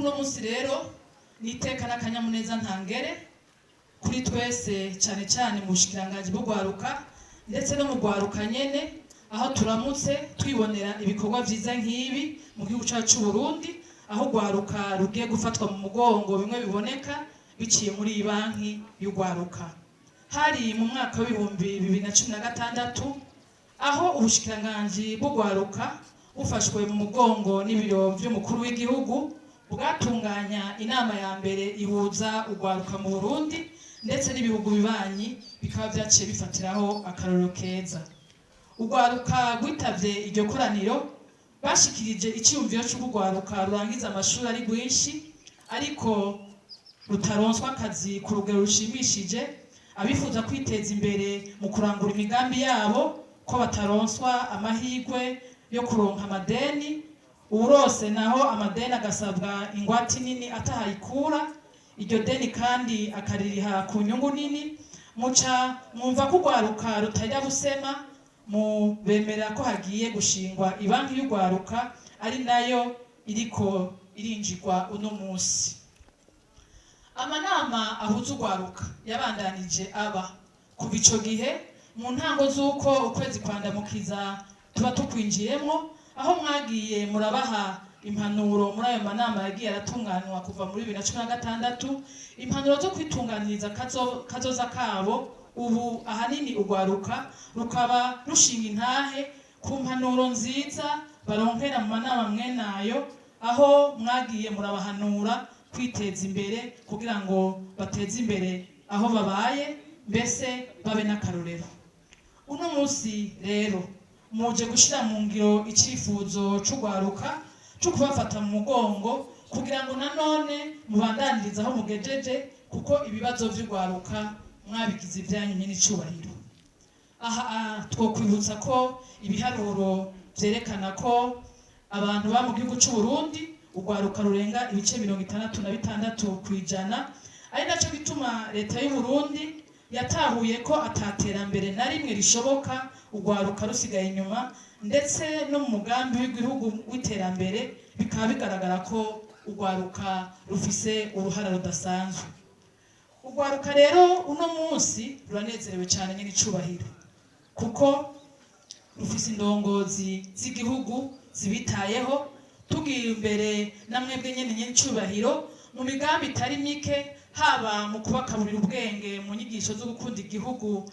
cuno munsi rero niteka n'akanyamuneza ntangere kuri twese cyane cyane mu bushikiranganje bwo gwaruka ndetse no mu gwaruka nyene aho turamutse twibonera ibikorwa vyiza nk'ibi mu gihugu cyacu Burundi aho gwaruka rugiye gufatwa mu mugongo bimwe biboneka biciye muri iyi banki y'ugwaruka. Hari mu mwaka w'ibihumbi 2016 aho ubushikiranganje bwo gwaruka bufashwe mu mugongo n'ibiro by'umukuru w'igihugu bwatunganya inama ya mbere ihuza ugwaruka mu Burundi ndetse n'ibihugu bibanyi bikaba byaciye bifatiraho akarorero keza. Ugwaruka gwitavye iryo koraniro bashikirije icyumviro cy'ugwaruka rurangiza amashuri ari rwinshi ariko rutaronswa akazi ku rugero rushimishije, abifuza kwiteza imbere mu kurangura imigambi yabo ko bataronswa amahirwe yo kuronka amadeni, urose naho amadeni agasabwa ingwate nini atahayikura, iryo deni kandi akaririha ku nyungu nini. Muca mwumva ko ugwaruka rutajya busema mu bemera ko hagiye gushingwa ibanki y'ugwaruka ari nayo iriko irinjirwa uno munsi. Amanama ahuza ugwaruka yabandanije aba kuva ico gihe mu ntango z'uko ukwezi kwandamukiza tuba tukwinjiyemo, aho mwagiye murabaha impanuro muri ayo manama yagiye aratunganwa kuva muri 2016, impanuro zo kwitunganiriza kazoza kabo. Ubu ahanini ugwaruka rukaba rushinga intahe ku mpanuro nziza baronkera mu manama mwenayo, aho mwagiye murabahanura kwiteza imbere kugira ngo bateze imbere aho babaye mbese babe n'akarorero. Uno munsi rero muje gushira mu ngiro icifuzo c'ugwaruka cyo kubafata mu mugongo kugira ngo nanone mubandaniriza aho mugejeje, kuko ibibazo vy'ugwaruka mwabigize ibyanyu n'icubahiro. Aha twokwibutsa ko ibiharuro vyerekana ko abantu ba mu gihugu cy'u Burundi ugwaruka rurenga ibice 66% ari naco bituma leta y'u Burundi yatahuye ko ataterambere na rimwe rishoboka ugwaruka rusigaye inyuma, ndetse no mu mugambi w'igihugu w'iterambere bikaba bigaragara ko ugwaruka rufise uruhara rudasanzwe. Ugwaruka rero uno munsi ruranezerewe cyane n'icubahiro kuko rufise indongozi z'igihugu zibitayeho, tugiye imbere namwebwe nyene n'icubahiro mu migambi itari mike, haba mu kubakaburira ubwenge mu nyigisho zo gukunda igihugu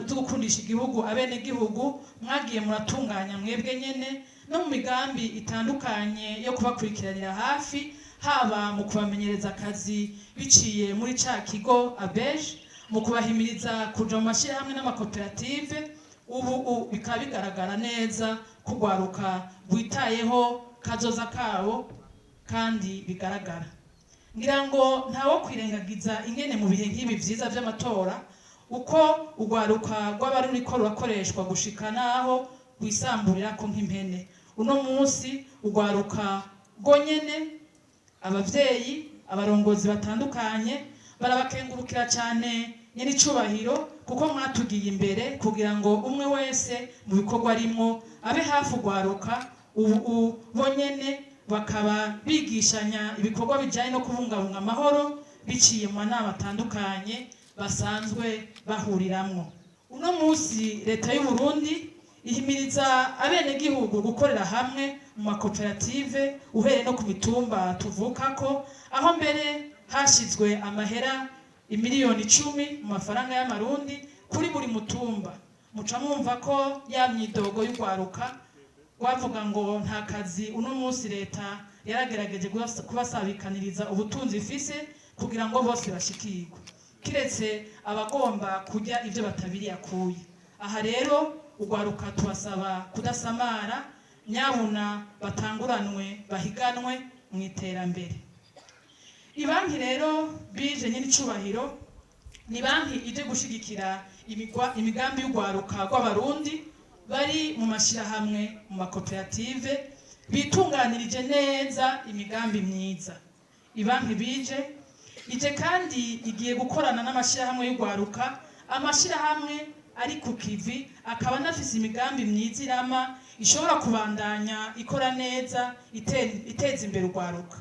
zo gukundisha igihugu abene gihugu mwagiye muratunganya mwebwe nyene, no mu migambi itandukanye yo kubakurikiranira hafi, haba mu kubamenyereza akazi biciye muri ca kigo abeje, mu kubahimiriza kuja mu mashirahamwe n'amakoperative. Ubu bikaba bigaragara neza kugwaruka gwitayeho kazoza kabo kandi bigaragara. Ngira ngo ntawo kwirengagiza ingene mu bihe nk'ibi vyiza vy'amatora uko ugwaruka rw'abari ruriko rurakoreshwa gushika naho rwisamburira ko nk'impene. Uno munsi ugwaruka gonyene, abavyeyi, abarongozi batandukanye barabakengurukira cyane nyiricubahiro kuko mwatugiye imbere kugira ngo umwe wese mu bikorwa arimo abe hafi ugwaruka. Ubu bonyene bakaba bigishanya ibikorwa bijanye no kubungabunga amahoro biciye mu nama atandukanye basanzwe bahuriramwo. Uno munsi leta y'u Burundi ihimiriza abene gihugu gukorera hamwe mu makoperative uhereye no ku mitumba tuvukako, aho mbere hashizwe amahera imiliyoni 10 mu mafaranga y'amarundi kuri buri mutumba. Muca mwumva ko ya myidogo y'ugwaruka wavuga ngo nta kazi, uno munsi leta yaragerageje kubasabikaniriza ubutunzi ifise kugira ngo bose bashikirwe, kiretse abagomba kujya ibyo batabiri yakuye. Aha rero ugwaruka tubasaba kudasamara, nyabuna batanguranwe bahiganwe mu iterambere. Ibanki rero bije n'icubahiro ni banki ije gushigikira imigambi y'ugwaruka rw'abarundi bari mu mashirahamwe mu makoperative bitunganirije neza imigambi myiza. Ibanki bije ije kandi igiye gukorana n'amashirahamwe y'ugwaruka, amashirahamwe ari ku kivi akaba nafise imigambi myiza irama ishobora kubandanya ikora neza iteza imbere ugwaruka.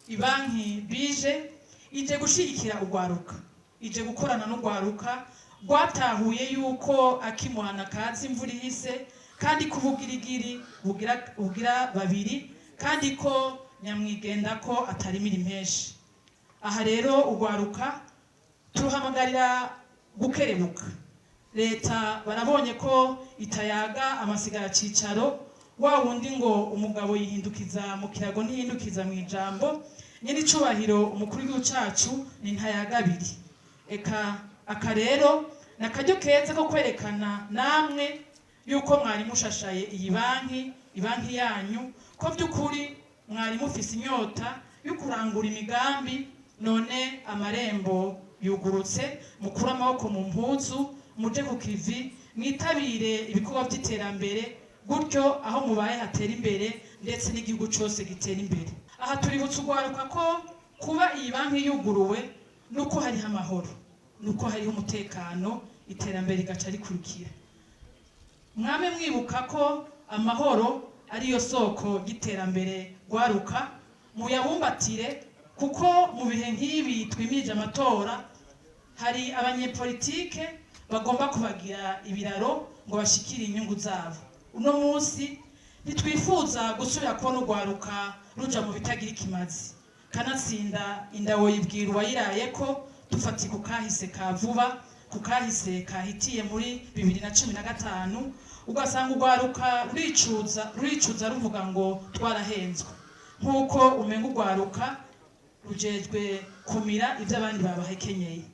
ibanki bije ije gushigikira urwaruka, ije gukorana n'urwaruka rwatahuye yuko akimuhana kazi imvura ihise, kandi ko ubugirigiri bugira babiri, kandi ko nyamwigenda ko atarimira impeshi. Aha rero urwaruka turuhamagarira gukerebuka. Leta barabonye ko itayaga amasigara cicaro, wa wundi ngo umugabo yihindukiza mu kirago ntihindukiza mu ijambo. Nyene icubahiro umukuru w'igihugu cacu ni ntayagabiri. Eka aka rero nakaryo keza ko kwerekana namwe yuko mwari mushashaye iyi banki yanyu, ko by'ukuri mwari mufise inyota yo kurangura imigambi, none amarembo yugurutse, mukura amaboko mu mpuzu, muje ku kivi, mwitabire ibikorwa by'iterambere, gutyo aho mubaye hatera imbere ndetse n'igihugu cyose gitera imbere. Aha tuributsa urwaruka ko kuba iyi banki yuguruwe nuko hariho amahoro, nuko hariho umutekano, iterambere rigaca rikurikira. Mwame mwibuka ko amahoro ariyo soko y'iterambere rwaruka, muyabumbatire, kuko mu bihe nk'ibi twimije amatora hari abanyepolitike bagomba kubagira ibiraro ngo bashikire inyungu zabo. Uno munsi ntitwifuza gusubira kubona urwaruka ruja mu bitagira ikimazi, kanatsinda indawo yibwira uwayiraye ko dufati ku kahise ka vuba, ku kahise kahitiye muri 2015, ugasanga urwaruka ruricuza ruvuga ngo twarahenzwe, nk'uko umenga urwaruka rujejwe kumira ibyo abandi babahekenyeye.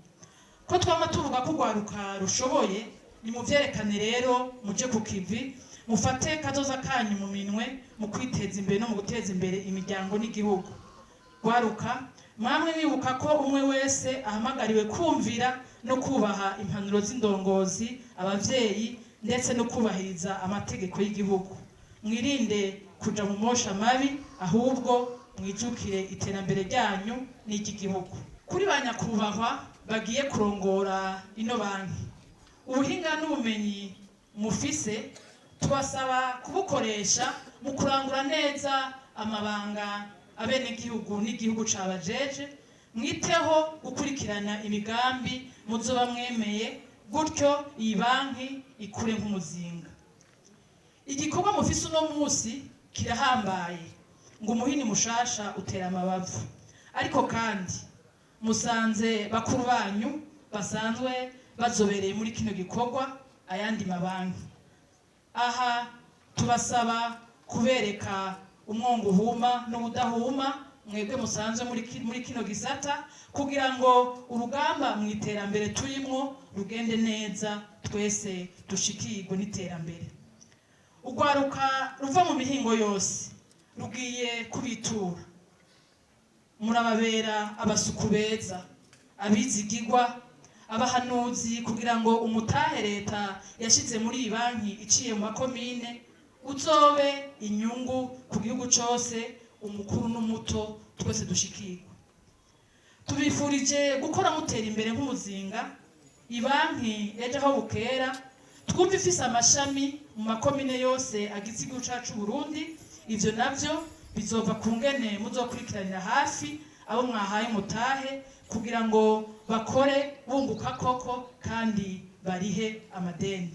Ko twama tuvuga ko urwaruka rushoboye, ni muvyerekane rero, muje ku kivi, mufate kazoza kanyu mu minwe mu kwiteza imbere no mu guteza imbere imiryango n'igihugu. Rwaruka mwamwe mwibuka ko umwe wese ahamagariwe kumvira no kubaha impanuro z'indongozi, abavyeyi, ndetse no kubahiriza amategeko y'igihugu. Mwirinde kuja mu mosha mabi, ahubwo mwijukire iterambere ryanyu n'iry'igihugu. Kuri ba nyakubahwa bagiye kurongora ino banki, ubuhinga n'ubumenyi mufise tubasaba kubukoresha mu kurangura neza amabanga abenegihugu n'igihugu cabajeje. Mwiteho gukurikirana imigambi muzoba mwemeye, gutyo iyi banki ikure nk'umuzinga. Igikorwa mufise uno munsi kirahambaye, ngo umuhini mushasha utera amabavu, ariko kandi musanze bakuru banyu basanzwe bazobereye muri kino gikorwa ayandi mabanki. Aha tubasaba kubereka umwongo uhuma n'ubudahuma, mwebwe musanzwe muri kino gisata, kugira ngo urugamba mu iterambere turimwo rugende neza, twese dushikirwe n'iterambere. Urwaruka ruva mu mihingo yose rugiye kubitura. Murababera abasuku beza, abizigirwa, abahanuzi, kugira ngo umutahe leta yashize muri iyi banki iciye mu makomine uzobe inyungu ku gihugu cyose, umukuru n'umuto twese dushikirwa. Tubifurije gukora mutera imbere nk'umuzinga. Ibanki ejo aho bukera twumva ifise amashami mu makomine yose agize igihugu cacu Burundi. Ivyo navyo bizova ku ngene muzokurikiranira hafi abo mwahaye umutahe, kugira ngo bakore bunguka koko kandi barihe amadeni.